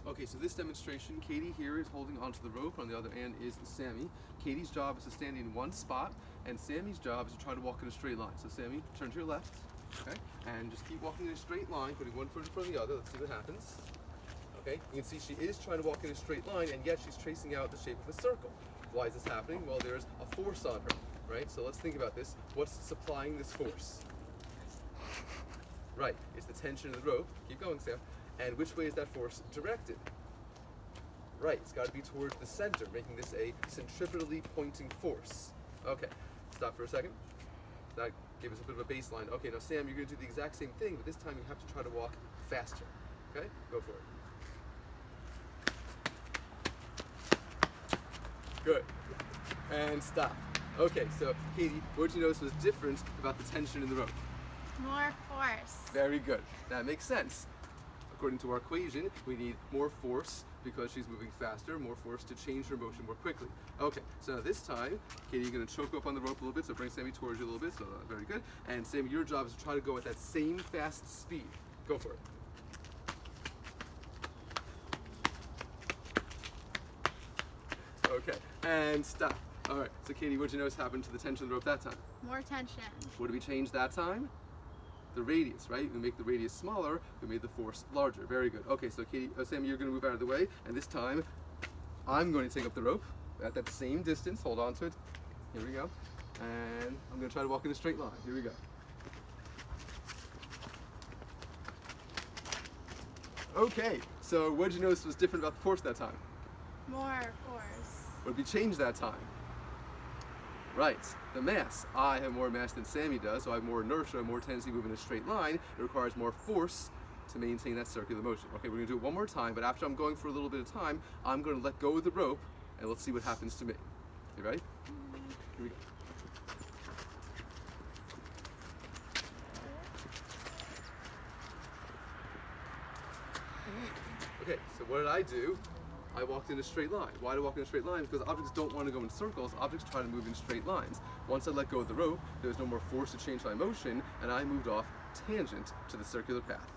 Okay, so this demonstration, Katie here is holding onto the rope. On the other end is Sammy. Katie's job is to stand in one spot, and Sammy's job is to try to walk in a straight line. So Sammy, turn to your left, okay? And just keep walking in a straight line, putting one foot in front of the other. Let's see what happens. Okay, you can see she is trying to walk in a straight line, and yet she's tracing out the shape of a circle. Why is this happening? Well, there's a force on her, right? So let's think about this. What's supplying this force? Right, it's the tension of the rope. Keep going, Sam. And which way is that force directed? Right, it's got to be towards the center, making this a centripetally pointing force. Okay, stop for a second. That gave us a bit of a baseline. Okay, now Sam, you're going to do the exact same thing, but this time you have to try to walk faster. Okay, go for it. Good. And stop. Okay, so Katie, what did you notice was different about the tension in the rope? More force. Very good. That makes sense. According to our equation, we need more force because she's moving faster, more force to change her motion more quickly. Okay, so now this time, Katie, you're going to choke up on the rope a little bit, so bring Sammy towards you a little bit, so very good. And Sammy, your job is to try to go at that same fast speed. Go for it. Okay, and stop. All right, so Katie, what did you notice happened to the tension of the rope that time? More tension. What did we change that time? The radius, right? We make the radius smaller, we made the force larger. Very good. Okay, so Katie, Sammy, you're going to move out of the way, and this time I'm going to take up the rope at that same distance. Hold on to it. Here we go. And I'm going to try to walk in a straight line. Here we go. Okay, so what did you notice was different about the force that time? More force. What did we change that time? Right, the mass. I have more mass than Sammy does, so I have more inertia, more tendency to move in a straight line. It requires more force to maintain that circular motion. Okay, we're going to do it one more time, but after I'm going for a little bit of time, I'm going to let go of the rope, and let's see what happens to me. You ready? Here we go. Okay, so what did I do? I walked in a straight line. Why do I walk in a straight line? Because objects don't want to go in circles, objects try to move in straight lines. Once I let go of the rope, there was no more force to change my motion, and I moved off tangent to the circular path.